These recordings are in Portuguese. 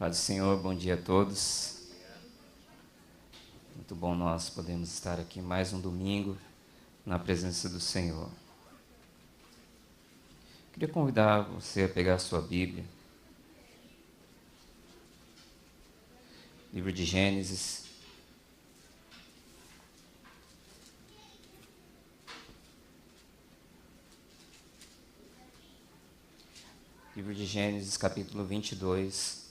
Paz do Senhor, bom dia a todos. Muito bom nós podemos estar aqui mais um domingo na presença do Senhor. Queria convidar você a pegar a sua Bíblia. Livro de Gênesis. Livro de Gênesis, capítulo 22.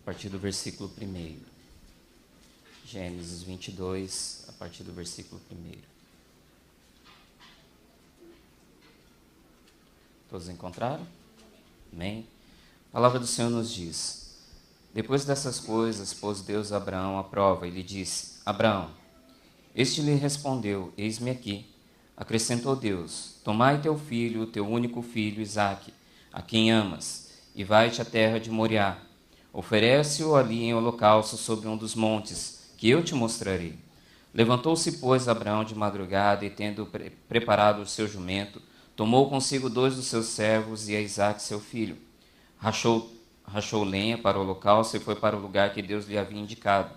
A partir do versículo 1. Gênesis 22, a partir do versículo 1. Todos encontraram? Amém? A palavra do Senhor nos diz: depois dessas coisas, pôs Deus Abraão à prova e lhe disse: Abraão. Este lhe respondeu: Eis-me aqui. Acrescentou Deus: Tomai teu filho, teu único filho, Isaque, a quem amas, e vai-te à terra de Moriá. Oferece-o ali em holocausto sobre um dos montes, que eu te mostrarei. Levantou-se, pois, Abraão de madrugada, e tendo preparado o seu jumento, tomou consigo 2 dos seus servos e a Isaque seu filho. Rachou lenha para o holocausto e foi para o lugar que Deus lhe havia indicado.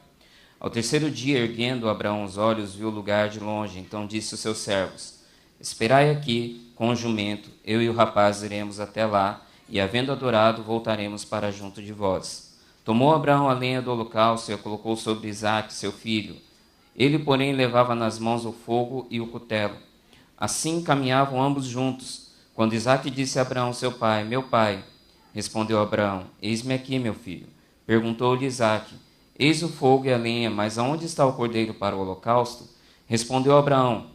Ao terceiro dia, erguendo Abraão os olhos, viu o lugar de longe. Então disse aos seus servos: Esperai aqui com o jumento, eu e o rapaz iremos até lá, e, havendo adorado, voltaremos para junto de vós. Tomou Abraão a lenha do holocausto e a colocou sobre Isaque, seu filho. Ele, porém, levava nas mãos o fogo e o cutelo. Assim caminhavam ambos juntos. Quando Isaque disse a Abraão, seu pai: Meu pai. Respondeu Abraão: Eis-me aqui, meu filho. Perguntou-lhe Isaque: Eis o fogo e a lenha, mas aonde está o cordeiro para o holocausto? Respondeu Abraão: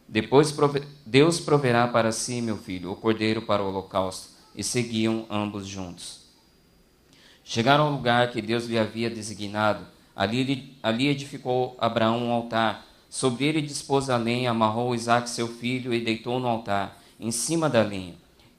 Depois Deus proverá para si, meu filho, o cordeiro para o holocausto. E seguiam ambos juntos. Chegaram ao lugar que Deus lhe havia designado. Ali edificou Abraão um altar. Sobre ele dispôs a lenha, amarrou Isaque seu filho e deitou no altar, em cima da lenha.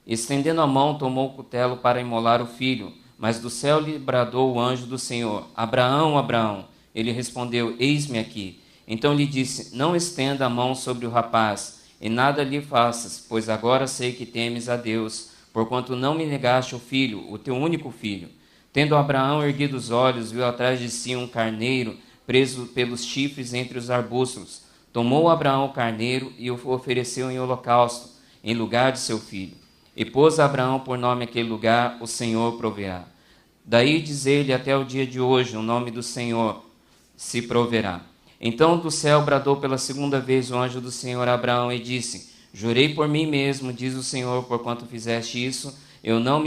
Estendendo a mão, tomou o cutelo para imolar o filho. Mas do céu lhe bradou o anjo do Senhor: Abraão, Abraão. Ele respondeu: Eis-me aqui. Então lhe disse: Não estenda a mão sobre o rapaz, e nada lhe faças, pois agora sei que temes a Deus, porquanto não me negaste o filho, o teu único filho. Tendo Abraão erguido os olhos, viu atrás de si um carneiro, preso pelos chifres entre os arbustos. Tomou Abraão o carneiro e o ofereceu em holocausto, em lugar de seu filho. E pôs Abraão por nome aquele lugar: O Senhor proverá. Daí diz ele até o dia de hoje: O nome do Senhor se proverá. Então do céu bradou pela segunda vez o anjo do Senhor a Abraão e disse: Jurei por mim mesmo, diz o Senhor, porquanto fizeste isso, e não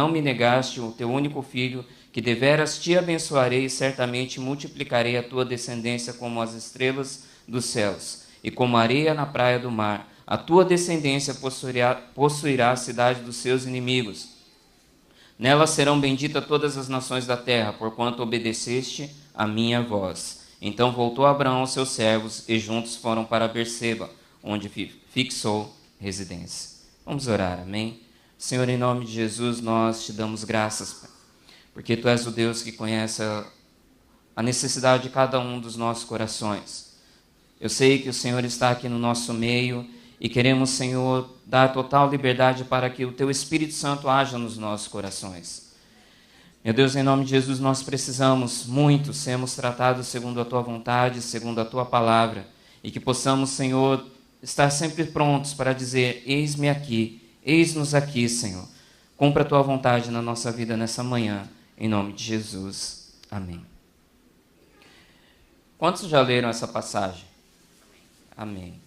me negaste o teu único filho, que deveras te abençoarei e certamente multiplicarei a tua descendência como as estrelas dos céus e como a areia na praia do mar. A tua descendência possuirá a cidade dos seus inimigos. Nela serão benditas todas as nações da terra, porquanto obedeceste a minha voz. Então voltou Abraão aos seus servos e juntos foram para Berseba, onde fixou residência. Vamos orar, amém? Senhor, em nome de Jesus, nós te damos graças, Pai, porque Tu és o Deus que conhece a necessidade de cada um dos nossos corações. Eu sei que o Senhor está aqui no nosso meio e queremos, Senhor, dar total liberdade para que o Teu Espírito Santo haja nos nossos corações. Meu Deus, em nome de Jesus, nós precisamos muito sermos tratados segundo a Tua vontade, segundo a Tua palavra, e que possamos, Senhor, estar sempre prontos para dizer: Eis-me aqui, eis-nos aqui, Senhor. Cumpra a Tua vontade na nossa vida nessa manhã, em nome de Jesus. Amém. Quantos já leram essa passagem? Amém.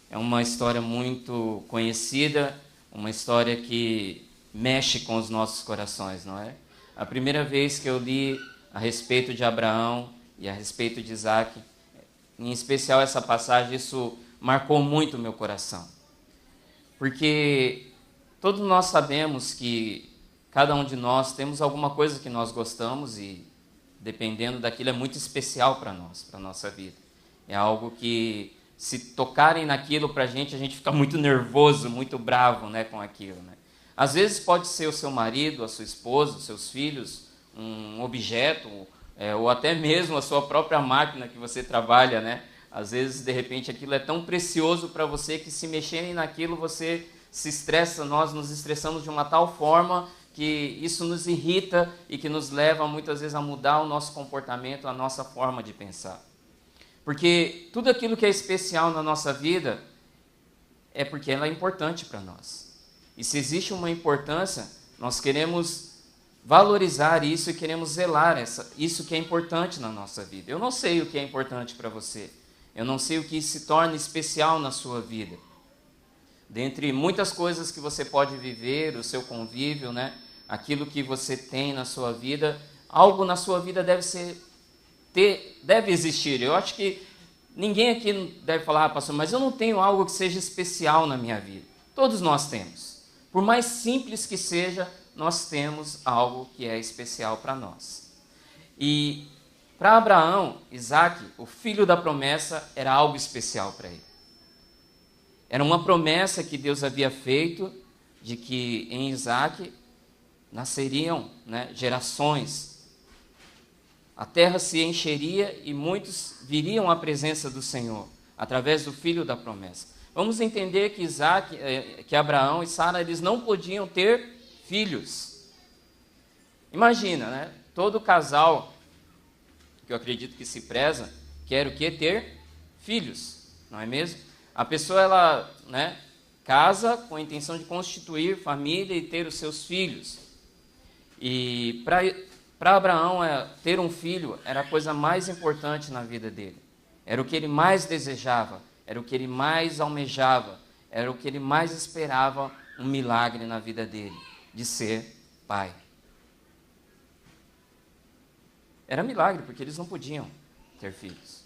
É uma história muito conhecida, uma história que mexe com os nossos corações, não é? A primeira vez que eu li a respeito de Abraão e a respeito de Isaque, em especial essa passagem, isso marcou muito o meu coração. Porque todos nós sabemos que cada um de nós temos alguma coisa que nós gostamos e, dependendo daquilo, é muito especial para nós, para a nossa vida. É algo que, se tocarem naquilo para a gente fica muito nervoso, muito bravo, né, com aquilo, né? Às vezes pode ser o seu marido, a sua esposa, os seus filhos, um objeto, ou até mesmo a sua própria máquina que você trabalha, né? Às vezes, de repente, aquilo é tão precioso para você que, se mexerem naquilo, você se estressa, nós nos estressamos de uma tal forma que isso nos irrita e que nos leva muitas vezes a mudar o nosso comportamento, a nossa forma de pensar. Porque tudo aquilo que é especial na nossa vida é porque ela é importante para nós. E se existe uma importância, nós queremos valorizar isso e queremos zelar isso que é importante na nossa vida. Eu não sei o que é importante para você. Eu não sei o que se torna especial na sua vida. Dentre muitas coisas que você pode viver, o seu convívio, né? Aquilo que você tem na sua vida, algo na sua vida deve existir. Eu acho que ninguém aqui deve falar, pastor, mas eu não tenho algo que seja especial na minha vida. Todos nós temos. Por mais simples que seja, nós temos algo que é especial para nós. E para Abraão, Isaque, o filho da promessa, era algo especial para ele. Era uma promessa que Deus havia feito de que em Isaque nasceriam, né, gerações. A terra se encheria e muitos viriam à presença do Senhor, através do filho da promessa. Vamos entender que que Abraão e Sara, eles não podiam ter filhos. Imagina, né? Todo casal, que eu acredito que se preza, quer o quê? Ter filhos, não é mesmo? A pessoa, ela, né, casa com a intenção de constituir família e ter os seus filhos. E para Abraão, ter um filho era a coisa mais importante na vida dele. Era o que ele mais desejava, era o que ele mais almejava, era o que ele mais esperava, um milagre na vida dele, de ser pai. Era milagre, porque eles não podiam ter filhos.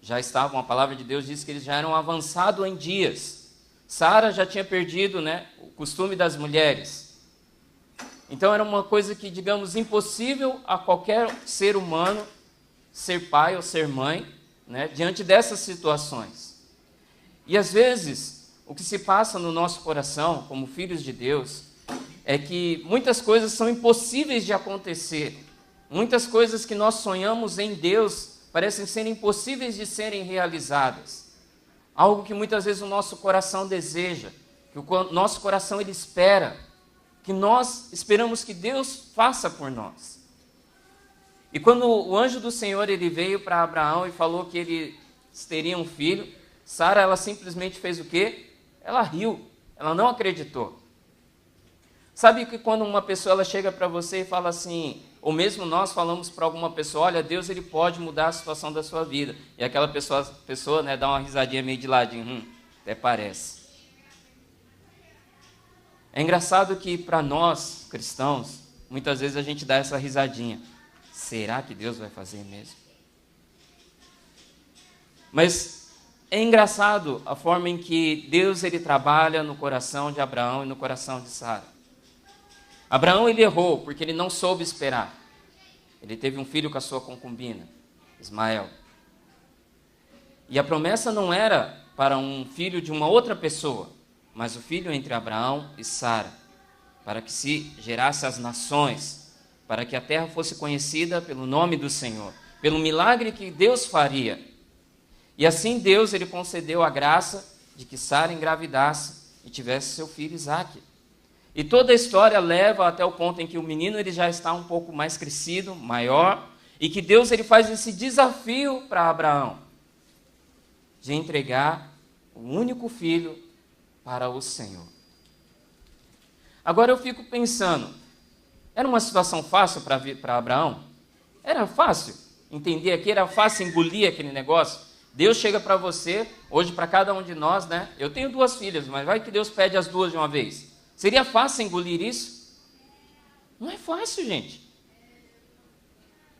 Já estavam, a palavra de Deus diz que eles já eram avançados em dias. Sara já tinha perdido, né, o costume das mulheres. Então era uma coisa que, digamos, impossível a qualquer ser humano ser pai ou ser mãe, né, diante dessas situações. E às vezes, o que se passa no nosso coração, como filhos de Deus, é que muitas coisas são impossíveis de acontecer. Muitas coisas que nós sonhamos em Deus parecem ser impossíveis de serem realizadas. Algo que muitas vezes o nosso coração deseja, que o nosso coração ele espera, que nós esperamos que Deus faça por nós. E quando o anjo do Senhor ele veio para Abraão e falou que eles teriam um filho, Sara, ela simplesmente fez o quê? Ela riu, ela não acreditou. Sabe que quando uma pessoa ela chega para você e fala assim, ou mesmo nós falamos para alguma pessoa, olha, Deus ele pode mudar a situação da sua vida. E aquela pessoa né, dá uma risadinha meio de ladinho, até parece. É engraçado que para nós, cristãos, muitas vezes a gente dá essa risadinha. Será que Deus vai fazer mesmo? Mas é engraçado a forma em que Deus ele trabalha no coração de Abraão e no coração de Sara. Abraão ele errou porque ele não soube esperar. Ele teve um filho com a sua concubina, Ismael. E a promessa não era para um filho de uma outra pessoa, mas o filho entre Abraão e Sara, para que se gerasse as nações, para que a terra fosse conhecida pelo nome do Senhor, pelo milagre que Deus faria. E assim Deus ele concedeu a graça de que Sara engravidasse e tivesse seu filho Isaque. E toda a história leva até o ponto em que o menino ele já está um pouco mais crescido, maior, e que Deus ele faz esse desafio para Abraão de entregar o único filho para o Senhor. Agora eu fico pensando, era uma situação fácil para Abraão? Era fácil entender aqui, era fácil engolir aquele negócio? Deus chega para você, hoje para cada um de nós, né? Eu tenho 2 filhas, mas vai que Deus pede as 2 de uma vez. Seria fácil engolir isso? Não é fácil, gente.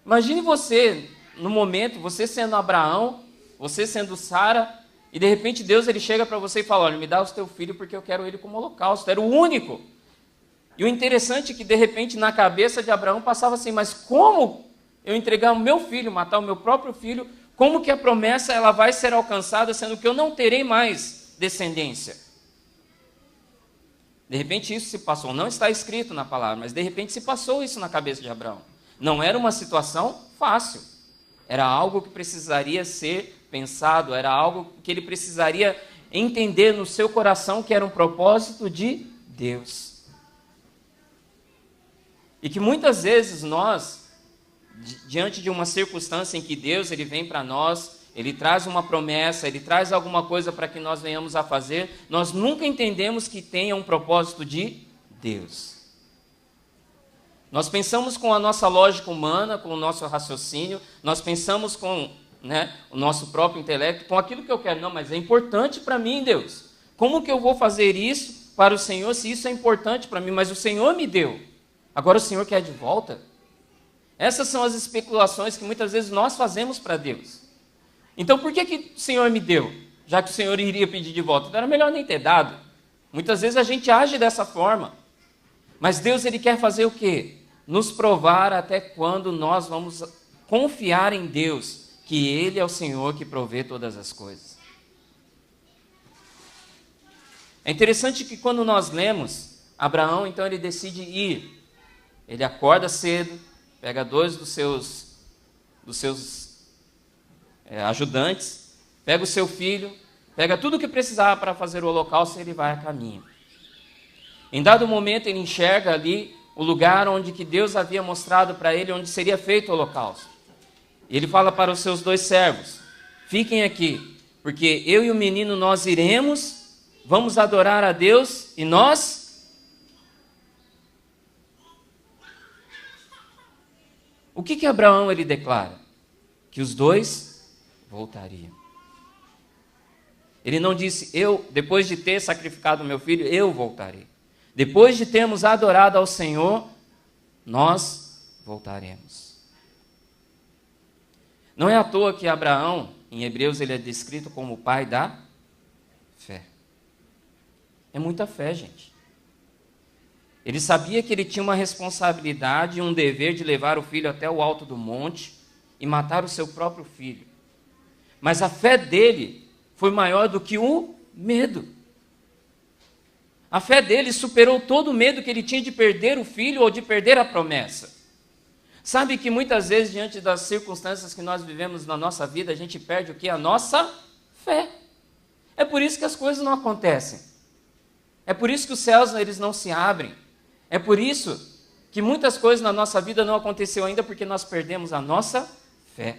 Imagine você, no momento, você sendo Abraão, você sendo Sara, e de repente Deus ele chega para você e fala, olha, me dá o teu filho porque eu quero ele como holocausto. Era o único. E o interessante é que de repente na cabeça de Abraão passava assim, mas como eu entregar o meu filho, matar o meu próprio filho, como que a promessa ela vai ser alcançada, sendo que eu não terei mais descendência? De repente isso se passou, não está escrito na palavra, mas de repente se passou isso na cabeça de Abraão. Não era uma situação fácil, era algo que precisaria ser pensado, era algo que ele precisaria entender no seu coração que era um propósito de Deus. E que muitas vezes nós, diante de uma circunstância em que Deus ele vem para nós, ele traz uma promessa, ele traz alguma coisa para que nós venhamos a fazer, nós nunca entendemos que tenha um propósito de Deus. Nós pensamos com a nossa lógica humana, com o nosso raciocínio, nós pensamos com o nosso próprio intelecto, com aquilo que eu quero. Não, mas é importante para mim, Deus. Como que eu vou fazer isso para o Senhor se isso é importante para mim? Mas o Senhor me deu. Agora o Senhor quer de volta? Essas são as especulações que muitas vezes nós fazemos para Deus. Então por que o Senhor me deu? Já que o Senhor iria pedir de volta. Então era melhor nem ter dado. Muitas vezes a gente age dessa forma. Mas Deus ele quer fazer o quê? Nos provar até quando nós vamos confiar em Deus, que Ele é o Senhor que provê todas as coisas. É interessante que quando nós lemos, Abraão, então ele decide ir. Ele acorda cedo, pega 2 dos seus ajudantes, pega o seu filho, pega tudo o que precisava para fazer o holocausto e ele vai a caminho. Em dado momento ele enxerga ali o lugar onde que Deus havia mostrado para ele, onde seria feito o holocausto. E ele fala para os seus 2 servos, fiquem aqui, porque eu e o menino nós iremos, vamos adorar a Deus e nós... O que Abraão ele declara? Que os 2 voltariam. Ele não disse, depois de ter sacrificado meu filho, eu voltarei. Depois de termos adorado ao Senhor, nós voltaremos. Não é à toa que Abraão, em Hebreus, ele é descrito como o pai da fé. É muita fé, gente. Ele sabia que ele tinha uma responsabilidade e um dever de levar o filho até o alto do monte e matar o seu próprio filho. Mas a fé dele foi maior do que o medo. A fé dele superou todo o medo que ele tinha de perder o filho ou de perder a promessa. Sabe que muitas vezes, diante das circunstâncias que nós vivemos na nossa vida, a gente perde o quê? A nossa fé. É por isso que as coisas não acontecem. É por isso que os céus eles não se abrem. É por isso que muitas coisas na nossa vida não aconteceu ainda, porque nós perdemos a nossa fé.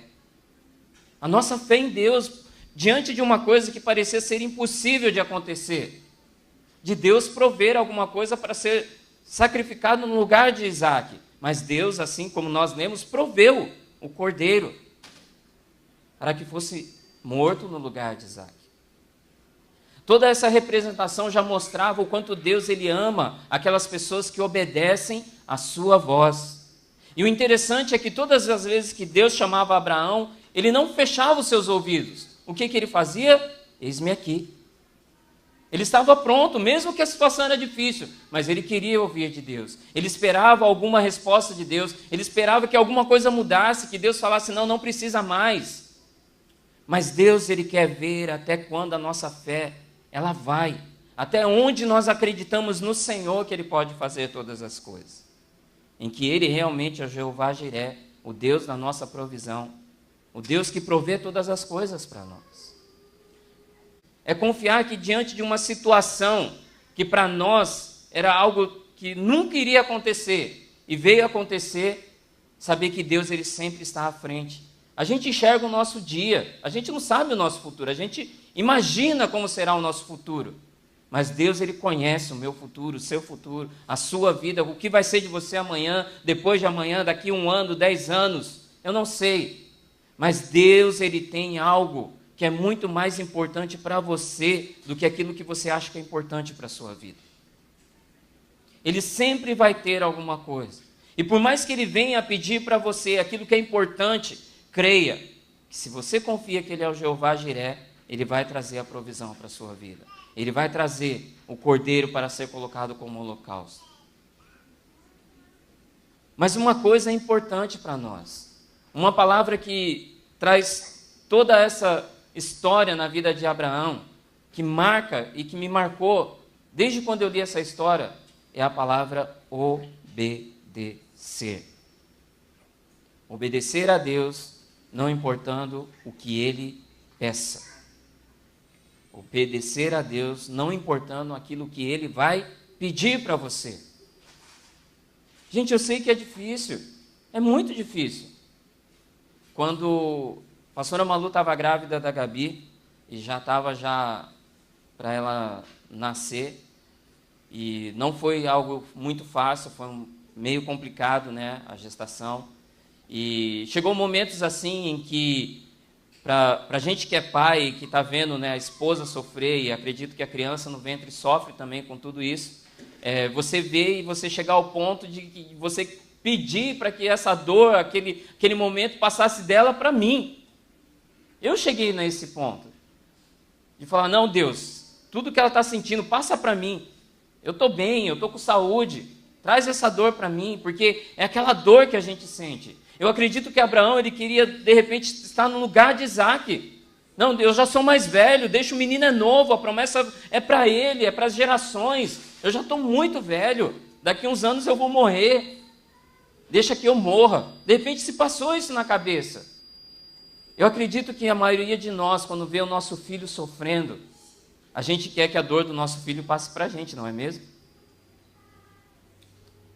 A nossa fé em Deus, diante de uma coisa que parecia ser impossível de acontecer. De Deus prover alguma coisa para ser sacrificado no lugar de Isaac. Mas Deus, assim como nós lemos, proveu o cordeiro para que fosse morto no lugar de Isaac. Toda essa representação já mostrava o quanto Deus ele ama aquelas pessoas que obedecem à sua voz. E o interessante é que todas as vezes que Deus chamava Abraão, ele não fechava os seus ouvidos. O que ele fazia? Eis-me aqui. Ele estava pronto, mesmo que a situação era difícil, mas ele queria ouvir de Deus. Ele esperava alguma resposta de Deus, ele esperava que alguma coisa mudasse, que Deus falasse, não precisa mais. Mas Deus, ele quer ver até quando a nossa fé, ela vai, até onde nós acreditamos no Senhor que Ele pode fazer todas as coisas. Em que Ele realmente é o Jeová Jiré, o Deus da nossa provisão, o Deus que provê todas as coisas para nós. É confiar que diante de uma situação que para nós era algo que nunca iria acontecer e veio acontecer, saber que Deus ele sempre está à frente. A gente enxerga o nosso dia, a gente não sabe o nosso futuro, a gente imagina como será o nosso futuro. Mas Deus ele conhece o meu futuro, o seu futuro, a sua vida, o que vai ser de você amanhã, depois de amanhã, daqui 1 ano, 10 anos, eu não sei. Mas Deus ele tem algo que é muito mais importante para você do que aquilo que você acha que é importante para a sua vida. Ele sempre vai ter alguma coisa. E por mais que ele venha pedir para você aquilo que é importante, creia que se você confia que ele é o Jeová Jiré, ele vai trazer a provisão para a sua vida. Ele vai trazer o cordeiro para ser colocado como holocausto. Mas uma coisa é importante para nós. Uma palavra que traz toda essa história na vida de Abraão, que marca e que me marcou desde quando eu li essa história, é a palavra obedecer. Obedecer a Deus, não importando o que Ele peça. Obedecer a Deus, não importando aquilo que Ele vai pedir para você. Gente, eu sei que é difícil, é muito difícil. Quando a pastora Malu estava grávida da Gabi, e já estava para ela nascer, e não foi algo muito fácil, foi meio complicado, né, a gestação. E chegou momentos assim em que, para a gente que é pai e que está vendo, né, a esposa sofrer, e acredito que a criança no ventre sofre também com tudo isso, você vê e você chegar ao ponto de que você pedir para que essa dor, aquele momento passasse dela para mim. Eu cheguei nesse ponto de falar, não, Deus, tudo que ela está sentindo passa para mim. Eu estou bem, eu estou com saúde, traz essa dor para mim, porque é aquela dor que a gente sente. Eu acredito que Abraão, ele queria, de repente, estar no lugar de Isaac. Não, eu já sou mais velho, deixa o menino é novo, a promessa é para ele, é para as gerações. Eu já estou muito velho, daqui uns anos eu vou morrer, deixa que eu morra. De repente se passou isso na cabeça. Eu acredito que a maioria de nós, quando vê o nosso filho sofrendo, a gente quer que a dor do nosso filho passe para a gente, não é mesmo?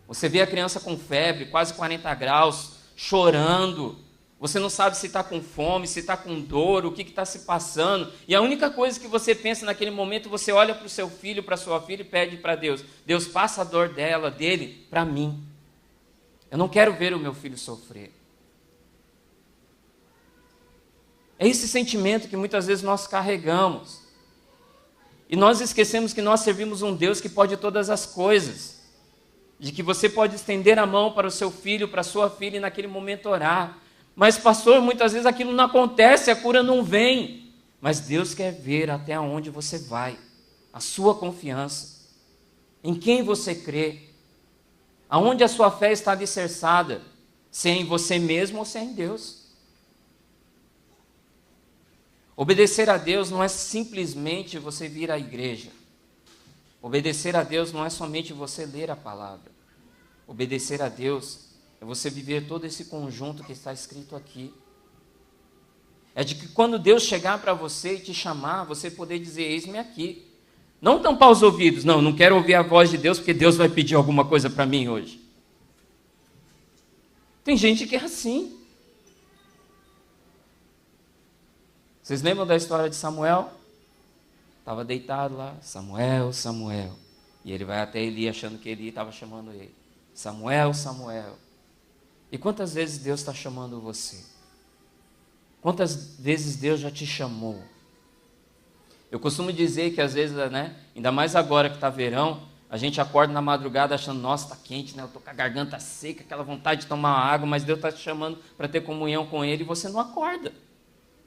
Você vê a criança com febre, quase 40 graus, chorando, você não sabe se está com fome, se está com dor, o que está se passando, e a única coisa que você pensa naquele momento, você olha para o seu filho, para a sua filha e pede para Deus, Deus, passa a dor dele, para mim. Eu não quero ver o meu filho sofrer. É esse sentimento que muitas vezes nós carregamos. E nós esquecemos que nós servimos um Deus que pode todas as coisas. De que você pode estender a mão para o seu filho, para a sua filha e naquele momento orar. Mas pastor, muitas vezes aquilo não acontece, a cura não vem. Mas Deus quer ver até onde você vai. A sua confiança. Em quem você crê. Aonde a sua fé está alicerçada. Se é em você mesmo ou se é em Deus. Obedecer a Deus não é simplesmente você vir à igreja. Obedecer a Deus não é somente você ler a palavra. Obedecer a Deus é você viver todo esse conjunto que está escrito aqui. É de que quando Deus chegar para você e te chamar, você poder dizer, eis-me aqui. Não tampar os ouvidos, não quero ouvir a voz de Deus, porque Deus vai pedir alguma coisa para mim hoje. Tem gente que é assim. Vocês lembram da história de Samuel? Estava deitado lá, Samuel, Samuel. E ele vai até Eli achando que Eli estava chamando ele. Samuel, Samuel. E quantas vezes Deus está chamando você? Quantas vezes Deus já te chamou? Eu costumo dizer que às vezes, né, ainda mais agora que está verão, a gente acorda na madrugada achando, nossa, está quente, né? Eu estou com a garganta seca, aquela vontade de tomar água, mas Deus está te chamando para ter comunhão com Ele e você não acorda.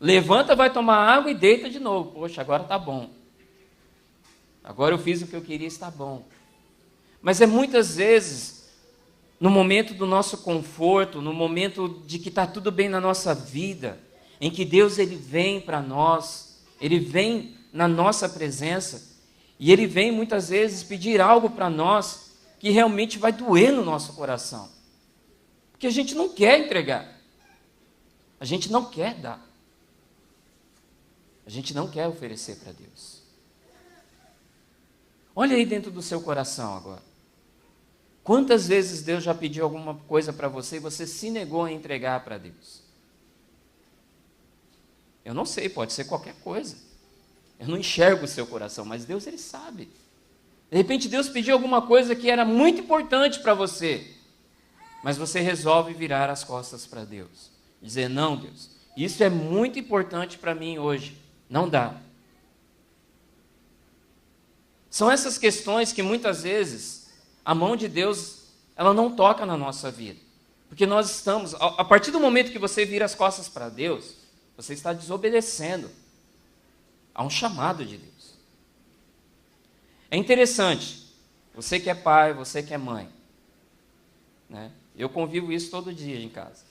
Levanta, vai tomar água e deita de novo. Poxa, agora está bom. Agora eu fiz o que eu queria, está bom. Mas é muitas vezes, no momento do nosso conforto, no momento de que está tudo bem na nossa vida, em que Deus ele vem para nós, Ele vem na nossa presença, e Ele vem muitas vezes pedir algo para nós, que realmente vai doer no nosso coração. Porque a gente não quer entregar. A gente não quer dar. A gente não quer oferecer para Deus. Olha aí dentro do seu coração agora. Quantas vezes Deus já pediu alguma coisa para você e você se negou a entregar para Deus? Eu não sei, pode ser qualquer coisa. Eu não enxergo o seu coração, mas Deus ele sabe. De repente Deus pediu alguma coisa que era muito importante para você, mas você resolve virar as costas para Deus. Dizer, não Deus, isso é muito importante para mim hoje. Não dá. São essas questões que muitas vezes a mão de Deus ela não toca na nossa vida. Porque nós estamos, a partir do momento que você vira as costas para Deus, você está desobedecendo a um chamado de Deus. É interessante, você que é pai, você que é mãe, né? Eu convivo isso todo dia em casa.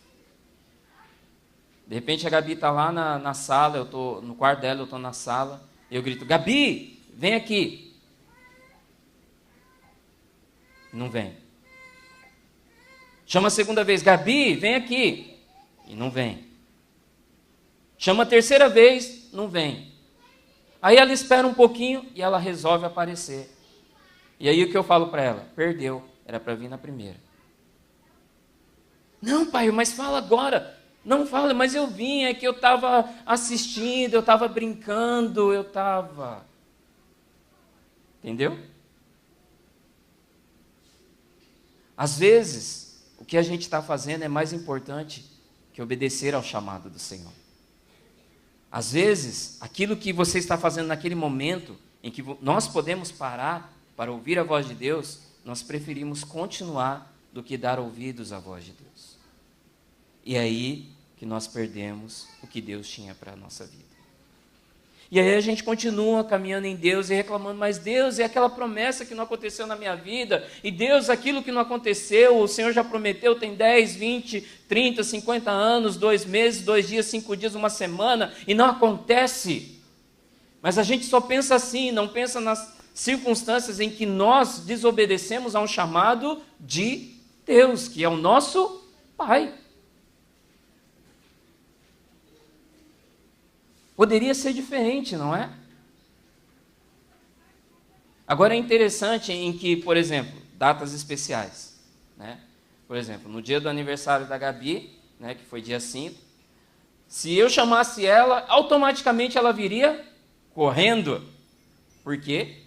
De repente a Gabi está lá na sala, eu estou no quarto dela, eu estou na sala, e eu grito, Gabi, vem aqui. Não vem. Chama a segunda vez, Gabi, vem aqui. E não vem. Chama a terceira vez, não vem. Aí ela espera um pouquinho e ela resolve aparecer. E aí o que eu falo para ela? Perdeu, era para vir na primeira. Não, pai, mas fala agora. Não fala, mas eu vim, é que eu estava assistindo, eu estava brincando, eu estava... Entendeu? Às vezes, o que a gente está fazendo é mais importante que obedecer ao chamado do Senhor. Às vezes, aquilo que você está fazendo naquele momento, em que nós podemos parar para ouvir a voz de Deus, nós preferimos continuar do que dar ouvidos à voz de Deus. E é aí que nós perdemos o que Deus tinha para a nossa vida. E aí a gente continua caminhando em Deus e reclamando, mas Deus, é aquela promessa que não aconteceu na minha vida, e Deus, aquilo que não aconteceu, o Senhor já prometeu, tem 10, 20, 30, 50 anos, 2 meses, 2 dias, 5 dias, uma semana, e não acontece. Mas a gente só pensa assim, não pensa nas circunstâncias em que nós desobedecemos a um chamado de Deus, que é o nosso Pai. Poderia ser diferente, não é? Agora é interessante em que, por exemplo, datas especiais, né? Por exemplo, no dia do aniversário da Gabi, né, que foi dia 5, se eu chamasse ela, automaticamente ela viria correndo. Por quê?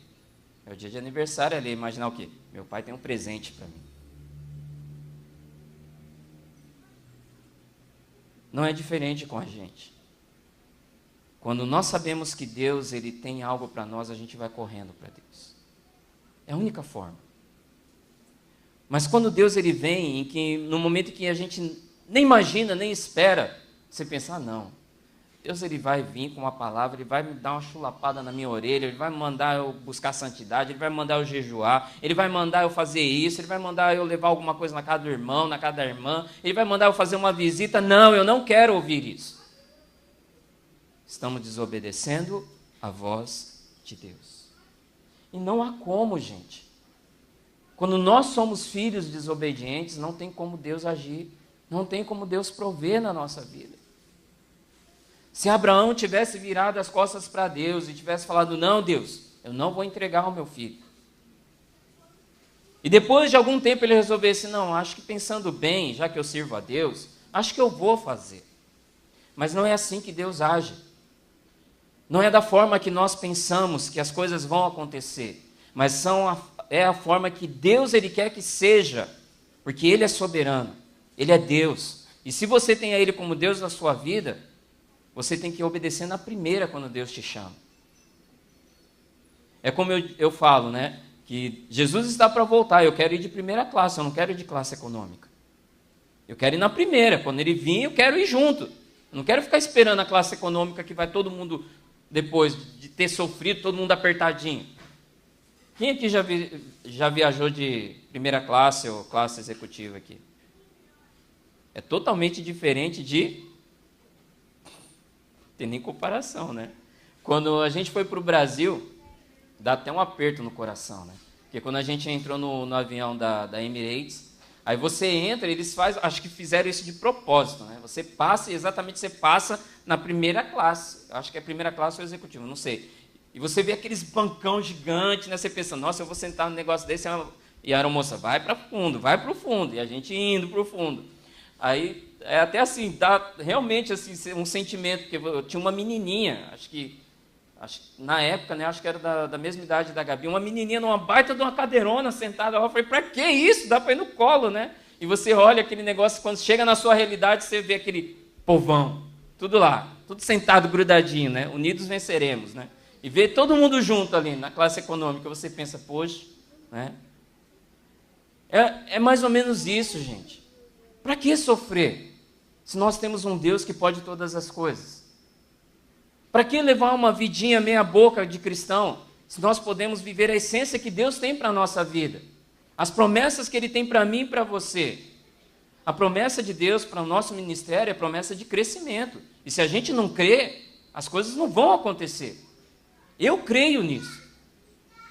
É o dia de aniversário, ela ia imaginar o quê? Meu pai tem um presente para mim. Não é diferente com a gente. Quando nós sabemos que Deus ele tem algo para nós, a gente vai correndo para Deus. É a única forma. Mas quando Deus ele vem, em que, no momento em que a gente nem imagina, nem espera, você pensa, não, Deus ele vai vir com uma palavra, ele vai me dar uma chulapada na minha orelha, ele vai mandar eu buscar santidade, ele vai mandar eu jejuar, ele vai mandar eu fazer isso, ele vai mandar eu levar alguma coisa na casa do irmão, na casa da irmã, ele vai mandar eu fazer uma visita. Não, eu não quero ouvir isso. Estamos desobedecendo a voz de Deus. E não há como, gente. Quando nós somos filhos desobedientes, não tem como Deus agir, não tem como Deus prover na nossa vida. Se Abraão tivesse virado as costas para Deus e tivesse falado, não, Deus, eu não vou entregar o meu filho. E depois de algum tempo ele resolvesse, não, acho que pensando bem, já que eu sirvo a Deus, acho que eu vou fazer. Mas não é assim que Deus age. Não é da forma que nós pensamos que as coisas vão acontecer, mas é a forma que Deus ele quer que seja, porque Ele é soberano, Ele é Deus. E se você tem a Ele como Deus na sua vida, você tem que obedecer na primeira quando Deus te chama. É como eu falo, né? Que Jesus está para voltar, eu quero ir de primeira classe, eu não quero ir de classe econômica. Eu quero ir na primeira, quando Ele vir eu quero ir junto. Eu não quero ficar esperando a classe econômica que vai todo mundo... Depois de ter sofrido, todo mundo apertadinho. Quem aqui já viajou de primeira classe ou classe executiva aqui? É totalmente diferente de... Não tem nem comparação, né? Quando a gente foi para o Brasil, dá até um aperto no coração, né? Porque quando a gente entrou no avião da Emirates, aí você entra, eles fazem, acho que fizeram isso de propósito, né? Você passa, exatamente você passa na primeira classe. Acho que é primeira classe ou executivo, não sei. E você vê aqueles bancão gigantes, né? Você pensa, nossa, eu vou sentar num negócio desse. E a aeromoça, vai para o fundo. E a gente indo para o fundo. Aí, é até assim, dá realmente assim, um sentimento, porque eu tinha uma menininha, acho que na época, né, acho que era da mesma idade da Gabi, uma menininha numa baita de uma cadeirona sentada lá, eu falei, para que isso? Dá para ir no colo, né? E você olha aquele negócio, quando chega na sua realidade, você vê aquele povão, tudo lá, tudo sentado, grudadinho, né? Unidos venceremos, né? E vê todo mundo junto ali, na classe econômica, você pensa, poxa, né? É mais ou menos isso, gente. Para que sofrer, se nós temos um Deus que pode todas as coisas? Para que levar uma vidinha meia boca de cristão, se nós podemos viver a essência que Deus tem para a nossa vida? As promessas que Ele tem para mim e para você. A promessa de Deus para o nosso ministério é promessa de crescimento. E se a gente não crê, as coisas não vão acontecer. Eu creio nisso.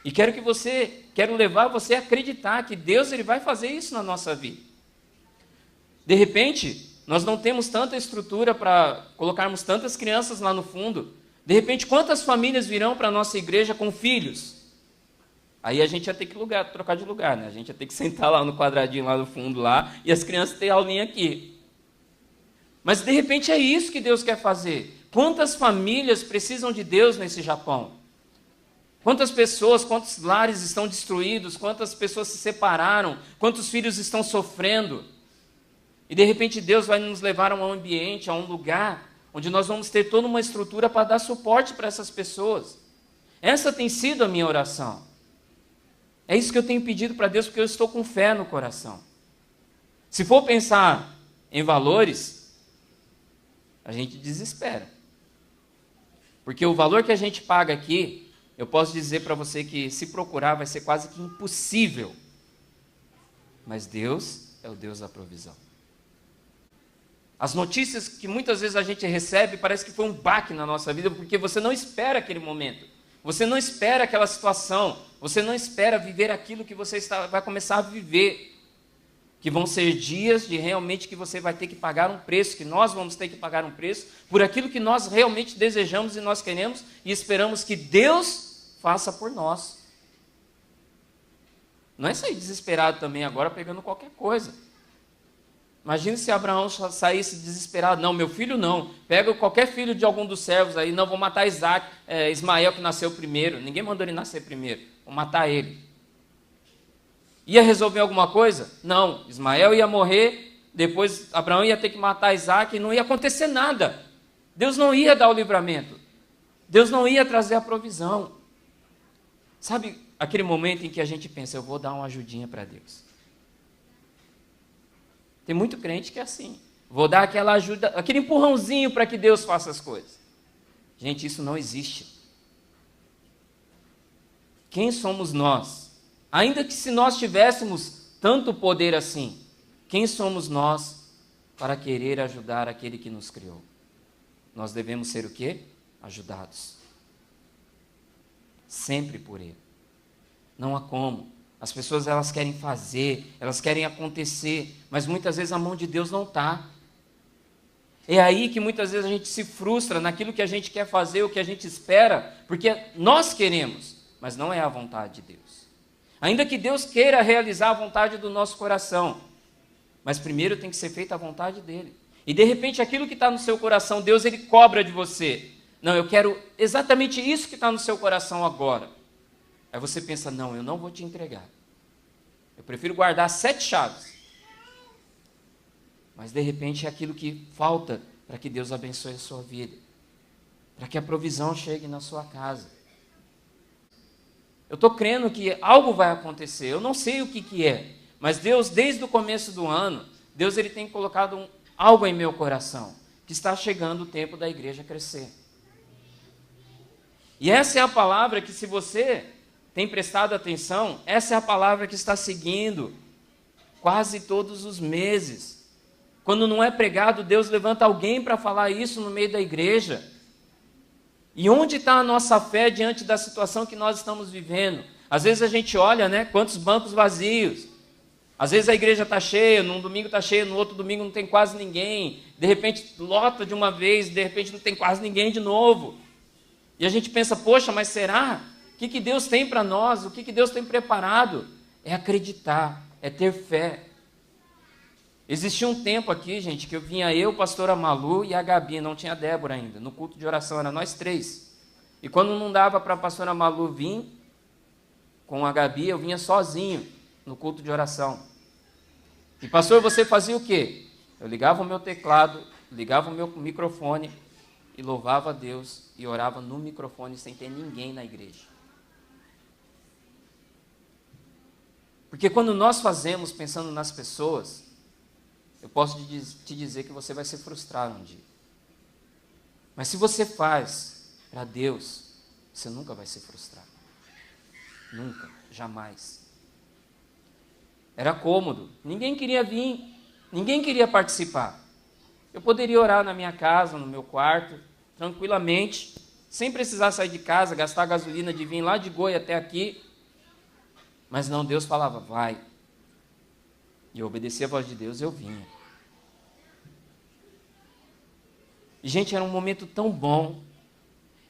E quero levar você a acreditar que Deus ele vai fazer isso na nossa vida. De repente, nós não temos tanta estrutura para colocarmos tantas crianças lá no fundo. De repente, quantas famílias virão para a nossa igreja com filhos? Aí a gente ia ter que trocar de lugar, né? A gente ia ter que sentar lá no quadradinho lá no fundo lá, e as crianças terem aulinha aqui. Mas de repente é isso que Deus quer fazer. Quantas famílias precisam de Deus nesse Japão? Quantas pessoas, quantos lares estão destruídos, quantas pessoas se separaram, quantos filhos estão sofrendo. E de repente Deus vai nos levar a um ambiente, a um lugar, onde nós vamos ter toda uma estrutura para dar suporte para essas pessoas. Essa tem sido a minha oração. É isso que eu tenho pedido para Deus, porque eu estou com fé no coração. Se for pensar em valores, a gente desespera. Porque o valor que a gente paga aqui, eu posso dizer para você que se procurar vai ser quase que impossível. Mas Deus é o Deus da provisão. As notícias que muitas vezes a gente recebe parece que foi um baque na nossa vida, porque você não espera aquele momento. Você não espera aquela situação. Você não espera viver aquilo que você vai começar a viver. Que vão ser dias de realmente que você vai ter que pagar um preço, que nós vamos ter que pagar um preço, por aquilo que nós realmente desejamos e nós queremos e esperamos que Deus faça por nós. Não é sair desesperado também agora pegando qualquer coisa. Imagine se Abraão saísse desesperado. Não, meu filho não. Pega qualquer filho de algum dos servos aí. Não, vou matar Ismael que nasceu primeiro. Ninguém mandou ele nascer primeiro. Vou matar ele. Ia resolver alguma coisa? Não. Ismael ia morrer. Depois Abraão ia ter que matar Isaac. E não ia acontecer nada. Deus não ia dar o livramento. Deus não ia trazer a provisão. Sabe aquele momento em que a gente pensa, eu vou dar uma ajudinha para Deus. Tem muito crente que é assim. Vou dar aquela ajuda, aquele empurrãozinho para que Deus faça as coisas. Gente, isso não existe. Quem somos nós? Ainda que se nós tivéssemos tanto poder assim, quem somos nós para querer ajudar aquele que nos criou? Nós devemos ser o quê? Ajudados. Sempre por Ele. Não há como. As pessoas elas querem fazer, elas querem acontecer, mas muitas vezes a mão de Deus não está. É aí que muitas vezes a gente se frustra naquilo que a gente quer fazer, o que a gente espera, porque nós queremos, mas não é a vontade de Deus. Ainda que Deus queira realizar a vontade do nosso coração, mas primeiro tem que ser feita a vontade dEle. E de repente aquilo que está no seu coração, Deus Ele cobra de você. Não, eu quero exatamente isso que está no seu coração agora. Aí você pensa, não, eu não vou te entregar. Eu prefiro guardar 7 chaves. Mas de repente é aquilo que falta para que Deus abençoe a sua vida. Para que a provisão chegue na sua casa. Eu estou crendo que algo vai acontecer. Eu não sei o que é. Mas Deus, desde o começo do ano, Deus ele tem colocado algo em meu coração. Que está chegando o tempo da igreja crescer. E essa é a palavra que se você tem prestado atenção, essa é a palavra que está seguindo quase todos os meses. Quando não é pregado, Deus levanta alguém para falar isso no meio da igreja. E onde está a nossa fé diante da situação que nós estamos vivendo? Às vezes a gente olha, né, quantos bancos vazios. Às vezes a igreja está cheia, num domingo está cheia, no outro domingo não tem quase ninguém. De repente lota de uma vez, de repente não tem quase ninguém de novo. E a gente pensa, poxa, mas será? O que Deus tem para nós? O que Deus tem preparado? É acreditar, é ter fé. Existia um tempo aqui, gente, que eu vinha eu, pastora Malu e a Gabi, não tinha a Débora ainda, no culto de oração, era nós 3. E quando não dava para a pastora Malu vir com a Gabi, eu vinha sozinho no culto de oração. E pastor, você fazia o quê? Eu ligava o meu teclado, ligava o meu microfone e louvava a Deus e orava no microfone sem ter ninguém na igreja. Porque quando nós fazemos pensando nas pessoas, eu posso te dizer que você vai se frustrar um dia. Mas se você faz para Deus, você nunca vai se frustrar. Nunca, jamais. Era cômodo, ninguém queria vir, ninguém queria participar. Eu poderia orar na minha casa, no meu quarto, tranquilamente, sem precisar sair de casa, gastar gasolina de vir lá de Goiânia até aqui. Mas não, Deus falava, vai. E eu obedecia a voz de Deus, eu vinha. E, gente, era um momento tão bom.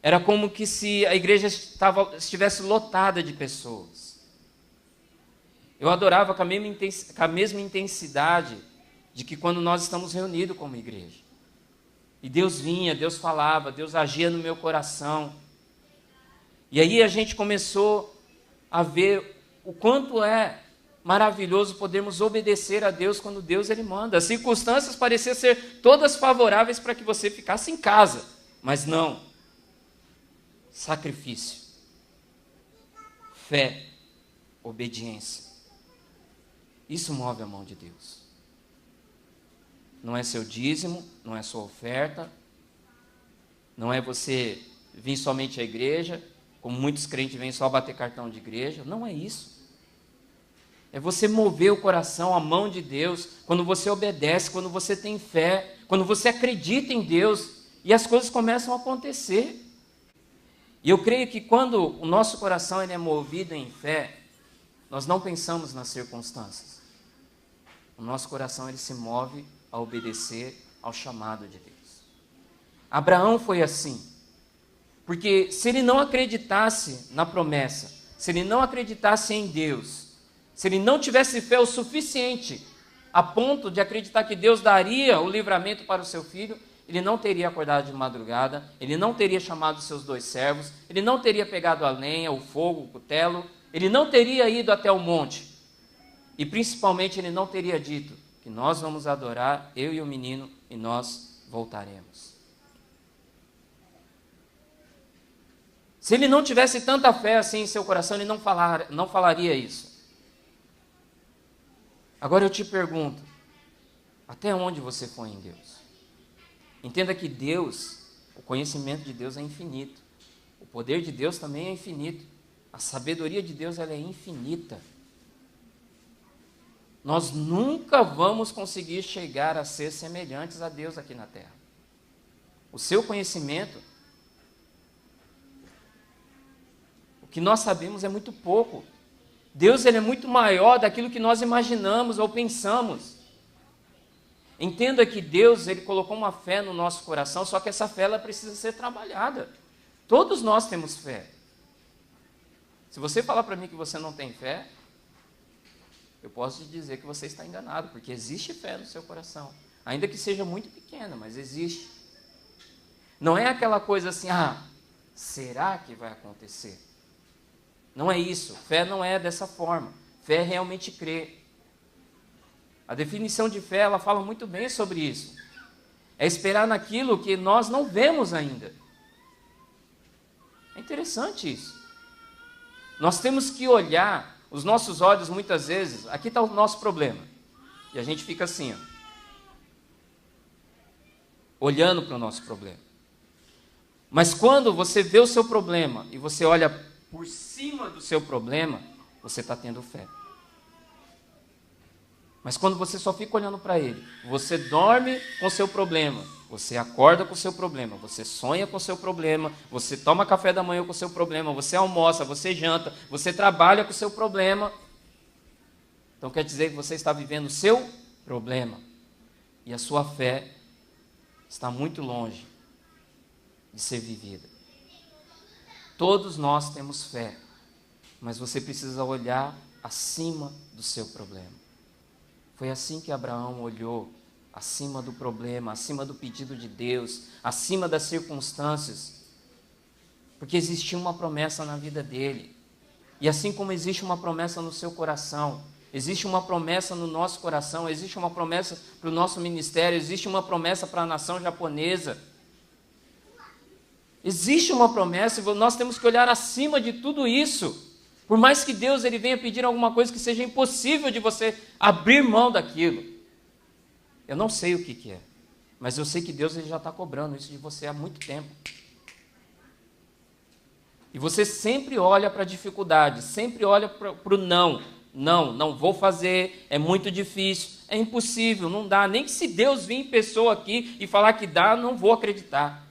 Era como que se a igreja estivesse lotada de pessoas. Eu adorava com a mesma intensidade de que quando nós estamos reunidos como igreja. E Deus vinha, Deus falava, Deus agia no meu coração. E aí a gente começou a ver o quanto é maravilhoso podermos obedecer a Deus quando Deus Ele manda. As circunstâncias pareciam ser todas favoráveis para que você ficasse em casa, mas não. Sacrifício, fé, obediência. Isso move a mão de Deus. Não é seu dízimo, não é sua oferta, não é você vir somente à igreja, como muitos crentes vêm só bater cartão de igreja. Não é isso. É você mover o coração, a mão de Deus, quando você obedece, quando você tem fé, quando você acredita em Deus e as coisas começam a acontecer. E eu creio que quando o nosso coração ele é movido em fé, nós não pensamos nas circunstâncias. O nosso coração ele se move a obedecer ao chamado de Deus. Abraão foi assim, porque se ele não acreditasse na promessa, se ele não acreditasse em Deus, se ele não tivesse fé o suficiente a ponto de acreditar que Deus daria o livramento para o seu filho, ele não teria acordado de madrugada, ele não teria chamado seus 2 servos, ele não teria pegado a lenha, o fogo, o cutelo, ele não teria ido até o monte. E principalmente ele não teria dito que nós vamos adorar, eu e o menino, e nós voltaremos. Se ele não tivesse tanta fé assim em seu coração, ele não falaria isso. Agora eu te pergunto, até onde você foi em Deus? Entenda que Deus, o conhecimento de Deus é infinito. O poder de Deus também é infinito. A sabedoria de Deus ela é infinita. Nós nunca vamos conseguir chegar a ser semelhantes a Deus aqui na terra. O seu conhecimento, o que nós sabemos é muito pouco. Deus ele é muito maior daquilo que nós imaginamos ou pensamos. Entenda que Deus ele colocou uma fé no nosso coração, só que essa fé ela precisa ser trabalhada. Todos nós temos fé. Se você falar para mim que você não tem fé, eu posso te dizer que você está enganado, porque existe fé no seu coração. Ainda que seja muito pequena, mas existe. Não é aquela coisa assim, será que vai acontecer? Não é isso. Fé não é dessa forma. Fé é realmente crer. A definição de fé, ela fala muito bem sobre isso. É esperar naquilo que nós não vemos ainda. É interessante isso. Nós temos que olhar, os nossos olhos muitas vezes, aqui está o nosso problema. E a gente fica assim, olhando para o nosso problema. Mas quando você vê o seu problema e você olha por cima do seu problema, você está tendo fé. Mas quando você só fica olhando para ele, você dorme com o seu problema, você acorda com o seu problema, você sonha com o seu problema, você toma café da manhã com o seu problema, você almoça, você janta, você trabalha com o seu problema. Então quer dizer que você está vivendo o seu problema. E a sua fé está muito longe de ser vivida. Todos nós temos fé, mas você precisa olhar acima do seu problema. Foi assim que Abraão olhou, acima do problema, acima do pedido de Deus, acima das circunstâncias, porque existia uma promessa na vida dele. E assim como existe uma promessa no seu coração, existe uma promessa no nosso coração, existe uma promessa para o nosso ministério, existe uma promessa para a nação japonesa. Existe uma promessa e nós temos que olhar acima de tudo isso. Por mais que Deus ele venha pedir alguma coisa que seja impossível de você abrir mão daquilo. Eu não sei o que é, mas eu sei que Deus ele já está cobrando isso de você há muito tempo. E você sempre olha para a dificuldade, sempre olha para o não. Não vou fazer, é muito difícil, é impossível, não dá. Nem que se Deus vir em pessoa aqui e falar que dá, não vou acreditar.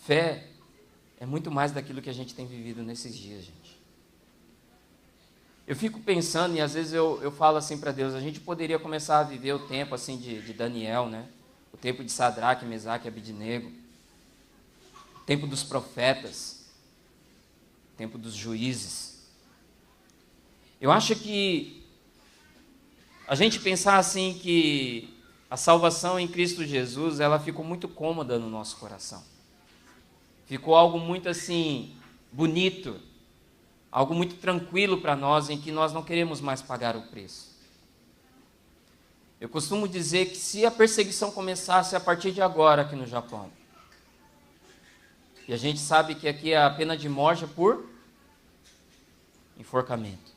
Fé é muito mais daquilo que a gente tem vivido nesses dias, gente. Eu fico pensando, e às vezes eu falo assim para Deus, a gente poderia começar a viver o tempo assim de Daniel, né? O tempo de Sadraque, Mesaque e Abednego, o tempo dos profetas, o tempo dos juízes. Eu acho que a gente pensar assim que a salvação em Cristo Jesus, ela ficou muito cômoda no nosso coração. Ficou algo muito assim, bonito, algo muito tranquilo para nós, em que nós não queremos mais pagar o preço. Eu costumo dizer que se a perseguição começasse a partir de agora aqui no Japão, e a gente sabe que aqui a pena de morte é por enforcamento.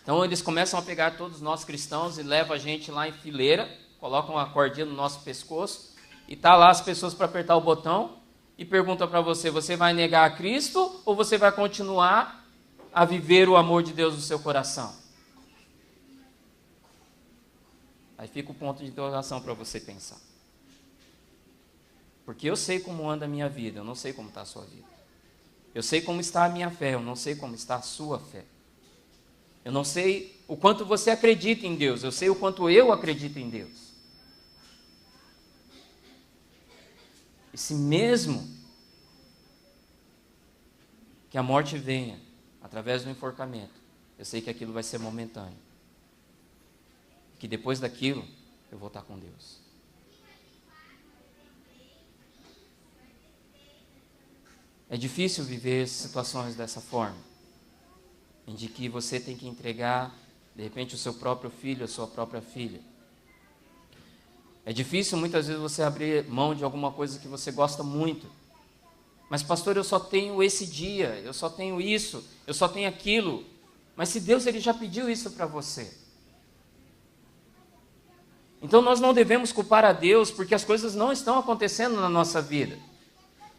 Então eles começam a pegar todos nós cristãos e levam a gente lá em fileira, colocam uma cordinha no nosso pescoço, e tá lá as pessoas para apertar o botão, e perguntam para você, você vai negar a Cristo ou você vai continuar a viver o amor de Deus no seu coração? Aí fica o ponto de interrogação para você pensar. Porque eu sei como anda a minha vida, eu não sei como está a sua vida. Eu sei como está a minha fé, eu não sei como está a sua fé. Eu não sei o quanto você acredita em Deus, eu sei o quanto eu acredito em Deus. E se mesmo que a morte venha através do enforcamento, eu sei que aquilo vai ser momentâneo. Que depois daquilo, eu vou estar com Deus. É difícil viver situações dessa forma, em que você tem que entregar, de repente, o seu próprio filho, a sua própria filha. É difícil muitas vezes você abrir mão de alguma coisa que você gosta muito. Mas pastor, eu só tenho esse dia, eu só tenho isso, eu só tenho aquilo. Mas se Deus ele já pediu isso para você. Então nós não devemos culpar a Deus porque as coisas não estão acontecendo na nossa vida.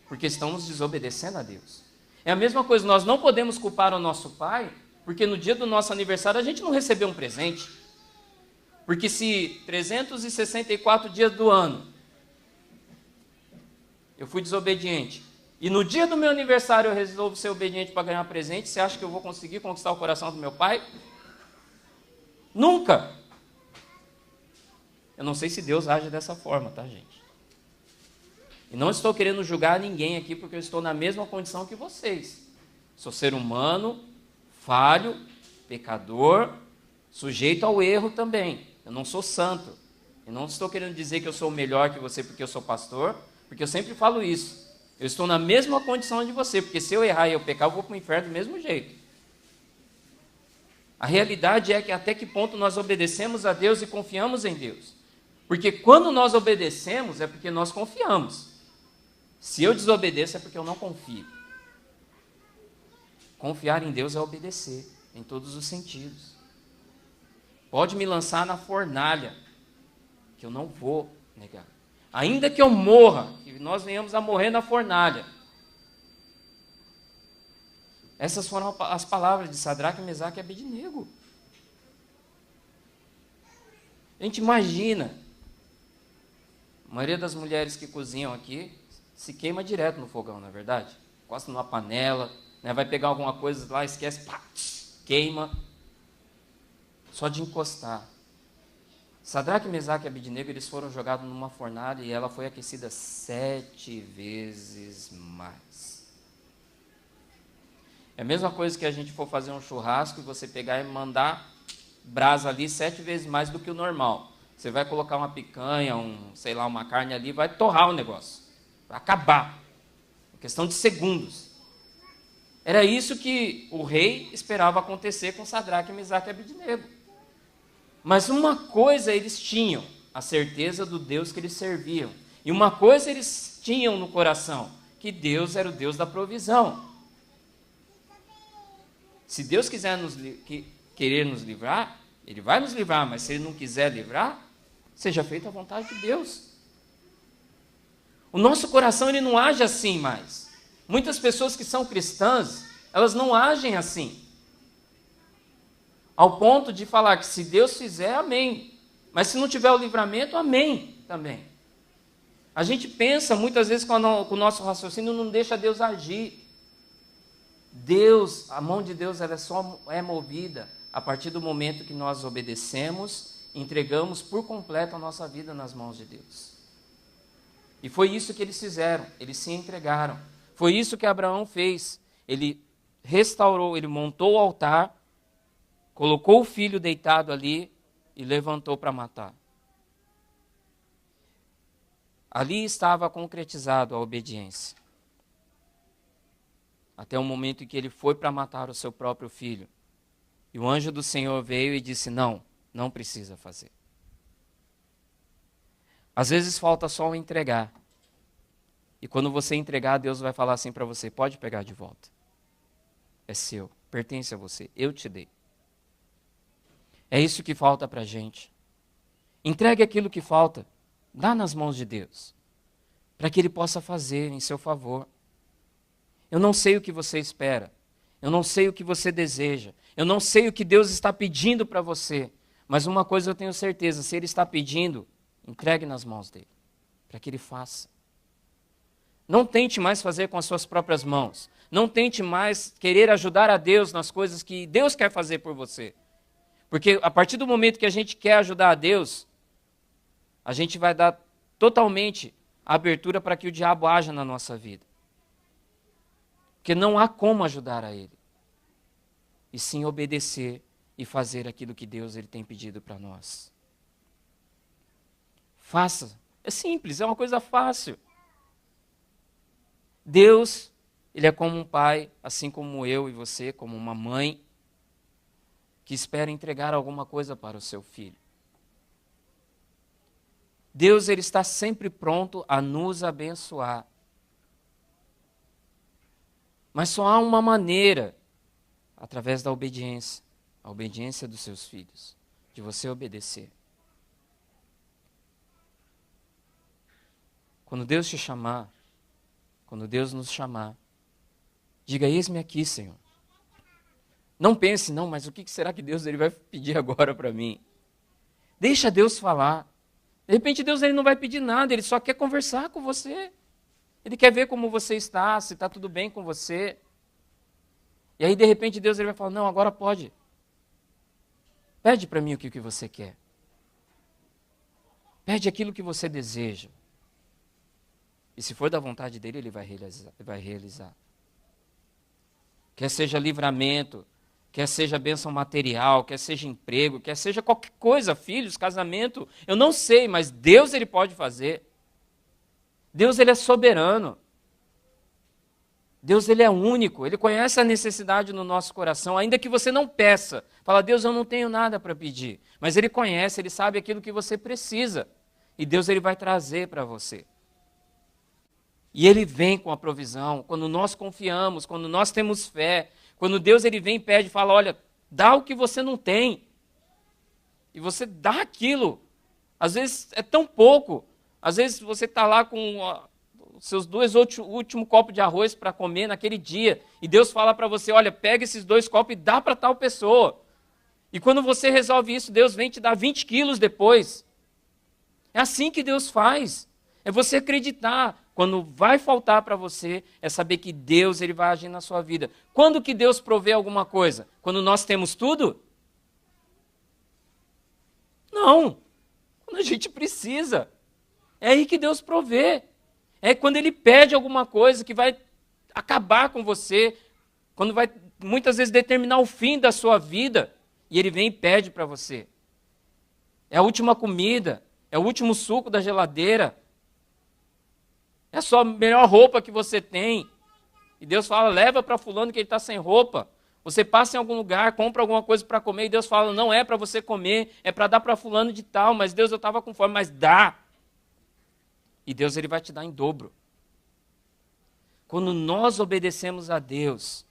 Porque estamos desobedecendo a Deus. É a mesma coisa, nós não podemos culpar o nosso pai porque no dia do nosso aniversário a gente não recebeu um presente. Porque se 364 dias do ano eu fui desobediente e no dia do meu aniversário eu resolvo ser obediente para ganhar presente, você acha que eu vou conseguir conquistar o coração do meu pai? Nunca! Eu não sei se Deus age dessa forma, tá, gente? E não estou querendo julgar ninguém aqui porque eu estou na mesma condição que vocês. Sou ser humano, falho, pecador, sujeito ao erro também. Eu não sou santo. Eu não estou querendo dizer que eu sou melhor que você porque eu sou pastor, porque eu sempre falo isso. Eu estou na mesma condição de você, porque se eu errar e eu pecar, eu vou para o inferno do mesmo jeito. A realidade é que até que ponto nós obedecemos a Deus e confiamos em Deus. Porque quando nós obedecemos é porque nós confiamos. Se eu desobedeço é porque eu não confio. Confiar em Deus é obedecer, em todos os sentidos. Pode me lançar na fornalha, que eu não vou negar. Ainda que eu morra, que nós venhamos a morrer na fornalha. Essas foram as palavras de Sadraque, Mesaque e Abednego. A gente imagina, a maioria das mulheres que cozinham aqui se queima direto no fogão, não é verdade? Encosta numa panela, né? Vai pegar alguma coisa lá, esquece, pá, queima. Só de encostar. Sadraque, Mesaque e Abednego, eles foram jogados numa fornalha e ela foi aquecida 7 vezes mais. É a mesma coisa que a gente for fazer um churrasco e você pegar e mandar brasa ali 7 vezes mais do que o normal. Você vai colocar uma picanha, sei lá, uma carne ali, vai torrar o negócio. Vai acabar. Em questão de segundos. Era isso que o rei esperava acontecer com Sadraque, Mesaque e Abednego. Mas uma coisa eles tinham, a certeza do Deus que eles serviam. E uma coisa eles tinham no coração, que Deus era o Deus da provisão. Se Deus querer nos livrar, Ele vai nos livrar, mas se Ele não quiser livrar, seja feita a vontade de Deus. O nosso coração ele não age assim mais. Muitas pessoas que são cristãs, elas não agem assim. Ao ponto de falar que se Deus fizer, amém. Mas se não tiver o livramento, amém também. A gente pensa muitas vezes com o nosso raciocínio não deixa Deus agir. Deus, a mão de Deus ela só é movida a partir do momento que nós obedecemos entregamos por completo a nossa vida nas mãos de Deus. E foi isso que eles fizeram, eles se entregaram. Foi isso que Abraão fez. Ele restaurou, ele montou o altar, colocou o filho deitado ali e levantou para matar. Ali estava concretizado a obediência. Até o momento em que ele foi para matar o seu próprio filho. E o anjo do Senhor veio e disse, não precisa fazer. Às vezes falta só o entregar. E quando você entregar, Deus vai falar assim para você, pode pegar de volta. É seu, pertence a você, eu te dei. É isso que falta para a gente. Entregue aquilo que falta, dá nas mãos de Deus, para que Ele possa fazer em seu favor. Eu não sei o que você espera, eu não sei o que você deseja, eu não sei o que Deus está pedindo para você, mas uma coisa eu tenho certeza, se Ele está pedindo, entregue nas mãos dEle, para que Ele faça. Não tente mais fazer com as suas próprias mãos, não tente mais querer ajudar a Deus nas coisas que Deus quer fazer por você. Porque a partir do momento que a gente quer ajudar a Deus, a gente vai dar totalmente a abertura para que o diabo haja na nossa vida. Porque não há como ajudar a Ele. E sim obedecer e fazer aquilo que Deus ele tem pedido para nós. Faça. É simples, é uma coisa fácil. Deus, Ele é como um pai, assim como eu e você, como uma mãe, que espera entregar alguma coisa para o seu filho. Deus, Ele está sempre pronto a nos abençoar. Mas só há uma maneira, através da obediência, a obediência dos seus filhos, de você obedecer. Quando Deus te chamar, quando Deus nos chamar, diga, eis-me aqui, Senhor. Não pense, mas o que será que Deus ele vai pedir agora para mim? Deixa Deus falar. De repente Deus ele não vai pedir nada, Ele só quer conversar com você. Ele quer ver como você está, se está tudo bem com você. E aí de repente Deus ele vai falar, não, agora pode. Pede para mim o que você quer. Pede aquilo que você deseja. E se for da vontade dele, Ele vai realizar. Quer seja livramento, quer seja bênção material, quer seja emprego, quer seja qualquer coisa, filhos, casamento, eu não sei, mas Deus ele pode fazer. Deus ele é soberano. Deus ele é único, Ele conhece a necessidade no nosso coração, ainda que você não peça. Fala, Deus, eu não tenho nada para pedir. Mas Ele conhece, Ele sabe aquilo que você precisa. E Deus ele vai trazer para você. E Ele vem com a provisão, quando nós confiamos, quando nós temos fé, quando Deus ele vem e pede, fala, olha, dá o que você não tem. E você dá aquilo. Às vezes é tão pouco. Às vezes você está lá com os seus 2 últimos copos de arroz para comer naquele dia. E Deus fala para você, olha, pega esses 2 copos e dá para tal pessoa. E quando você resolve isso, Deus vem te dar 20 quilos depois. É assim que Deus faz. É você acreditar. Quando vai faltar para você, é saber que Deus ele vai agir na sua vida. Quando que Deus provê alguma coisa? Quando nós temos tudo? Não. Quando a gente precisa. É aí que Deus provê. É quando Ele pede alguma coisa que vai acabar com você, quando vai muitas vezes determinar o fim da sua vida, e Ele vem e pede para você. É a última comida, é o último suco da geladeira, é a sua melhor roupa que você tem. E Deus fala, leva para fulano que ele está sem roupa. Você passa em algum lugar, compra alguma coisa para comer, e Deus fala, não é para você comer, é para dar para fulano de tal, mas Deus, eu estava com fome, mas dá. E Deus ele vai te dar em dobro. Quando nós obedecemos a Deus,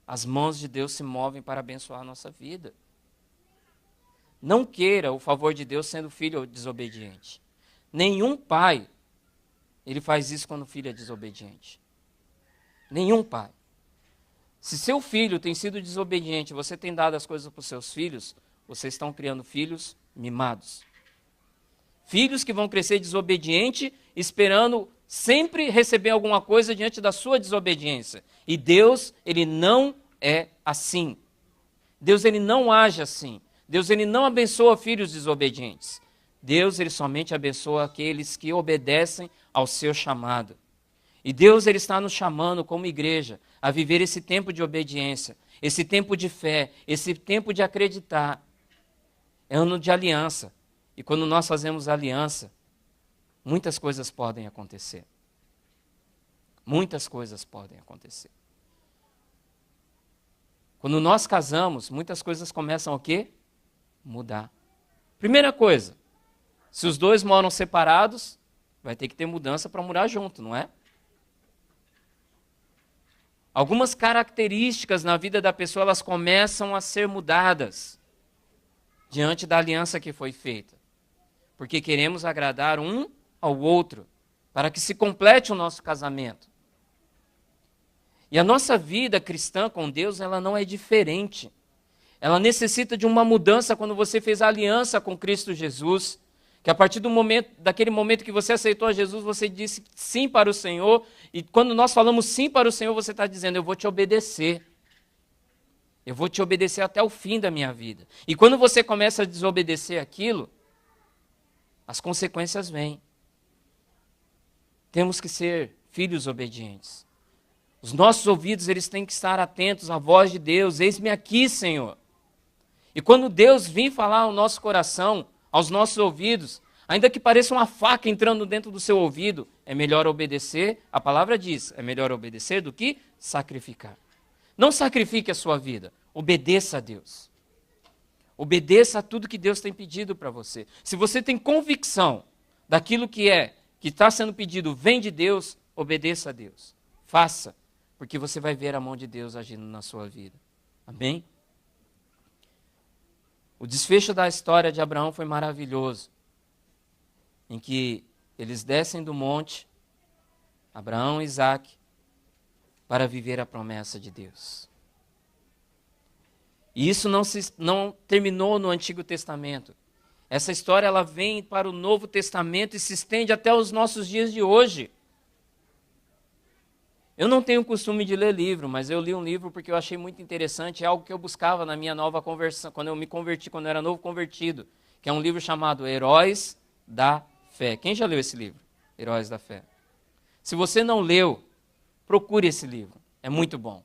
as mãos de Deus se movem para abençoar a nossa vida. Não queira o favor de Deus sendo filho desobediente. Nenhum pai, ele faz isso quando o filho é desobediente. Nenhum pai. Se seu filho tem sido desobediente, você tem dado as coisas para os seus filhos, vocês estão criando filhos mimados. Filhos que vão crescer desobediente, esperando sempre receber alguma coisa diante da sua desobediência. E Deus, ele não é assim. Deus, ele não age assim. Deus ele não abençoa filhos desobedientes. Deus ele somente abençoa aqueles que obedecem ao seu chamado. E Deus ele está nos chamando como igreja a viver esse tempo de obediência, esse tempo de fé, esse tempo de acreditar. É ano de aliança. E quando nós fazemos aliança, muitas coisas podem acontecer. Muitas coisas podem acontecer. Quando nós casamos, muitas coisas começam a quê? Mudar. Primeira coisa, se os dois moram separados, vai ter que ter mudança para morar junto, não é? Algumas características na vida da pessoa, elas começam a ser mudadas diante da aliança que foi feita. Porque queremos agradar um ao outro, para que se complete o nosso casamento. E a nossa vida cristã com Deus, ela não é diferente. Ela necessita de uma mudança quando você fez a aliança com Cristo Jesus, que a partir daquele momento que você aceitou a Jesus, você disse sim para o Senhor, e quando nós falamos sim para o Senhor, você está dizendo, eu vou te obedecer. Eu vou te obedecer até o fim da minha vida. E quando você começa a desobedecer aquilo, as consequências vêm. Temos que ser filhos obedientes. Os nossos ouvidos, eles têm que estar atentos à voz de Deus. Eis-me aqui, Senhor. E quando Deus vir falar ao nosso coração, aos nossos ouvidos, ainda que pareça uma faca entrando dentro do seu ouvido, é melhor obedecer. A palavra diz, é melhor obedecer do que sacrificar. Não sacrifique a sua vida, obedeça a Deus. Obedeça a tudo que Deus tem pedido para você. Se você tem convicção daquilo que está sendo pedido, vem de Deus, obedeça a Deus. Faça, porque você vai ver a mão de Deus agindo na sua vida. Amém? O desfecho da história de Abraão foi maravilhoso, em que eles descem do monte, Abraão e Isaque, para viver a promessa de Deus. E isso não terminou no Antigo Testamento. Essa história ela vem para o Novo Testamento e se estende até os nossos dias de hoje. Eu não tenho costume de ler livro, mas eu li um livro porque eu achei muito interessante, é algo que eu buscava na minha nova conversão, quando eu me converti, quando eu era novo convertido, que é um livro chamado Heróis da Fé. Quem já leu esse livro? Heróis da Fé. Se você não leu, procure esse livro, é muito bom.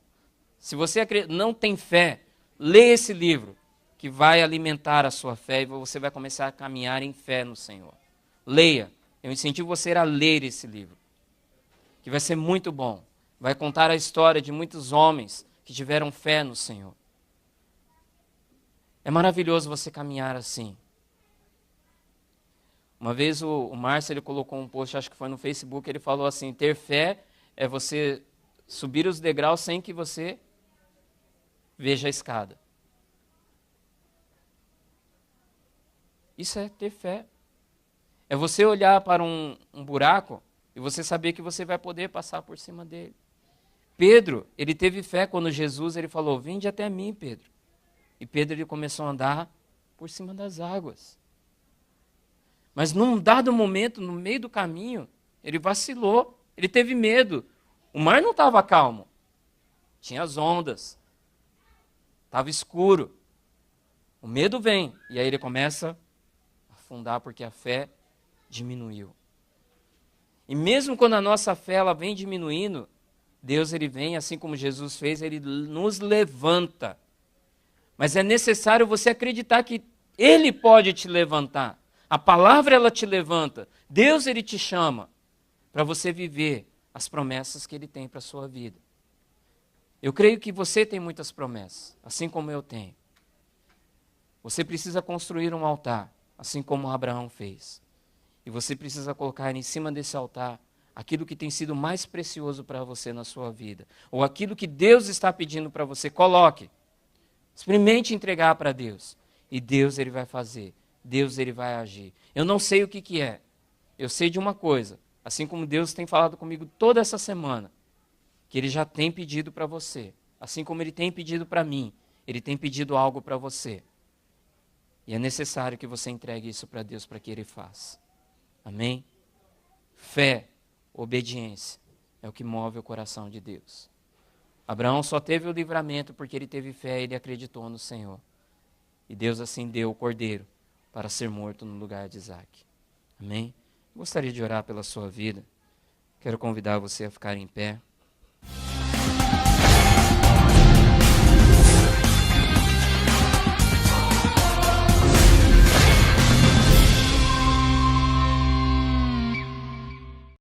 Se você não tem fé, lê esse livro, que vai alimentar a sua fé e você vai começar a caminhar em fé no Senhor. Leia, eu incentivo você a ler esse livro, que vai ser muito bom. Vai contar a história de muitos homens que tiveram fé no Senhor. É maravilhoso você caminhar assim. Uma vez o Márcio ele colocou um post, acho que foi no Facebook, ele falou assim, ter fé é você subir os degraus sem que você veja a escada. Isso é ter fé. É você olhar para um buraco e você saber que você vai poder passar por cima dele. Pedro, ele teve fé quando Jesus ele falou, vinde até mim, Pedro. E Pedro ele começou a andar por cima das águas. Mas num dado momento, no meio do caminho, ele vacilou, ele teve medo. O mar não estava calmo, tinha as ondas, estava escuro. O medo vem, e aí ele começa a afundar porque a fé diminuiu. E mesmo quando a nossa fé ela vem diminuindo, Deus ele vem, assim como Jesus fez, ele nos levanta. Mas é necessário você acreditar que Ele pode te levantar. A palavra ela te levanta. Deus ele te chama para você viver as promessas que Ele tem para a sua vida. Eu creio que você tem muitas promessas, assim como eu tenho. Você precisa construir um altar, assim como Abraão fez. E você precisa colocar em cima desse altar aquilo que tem sido mais precioso para você na sua vida. Ou aquilo que Deus está pedindo para você, coloque. Experimente entregar para Deus. E Deus ele vai fazer. Deus ele vai agir. Eu não sei o que é. Eu sei de uma coisa. Assim como Deus tem falado comigo toda essa semana. Que Ele já tem pedido para você. Assim como Ele tem pedido para mim. Ele tem pedido algo para você. E é necessário que você entregue isso para Deus para que Ele faça. Amém? Fé. Obediência é o que move o coração de Deus. Abraão só teve o livramento porque ele teve fé e ele acreditou no Senhor. E Deus assim deu o cordeiro para ser morto no lugar de Isaac. Amém? Gostaria de orar pela sua vida. Quero convidar você a ficar em pé.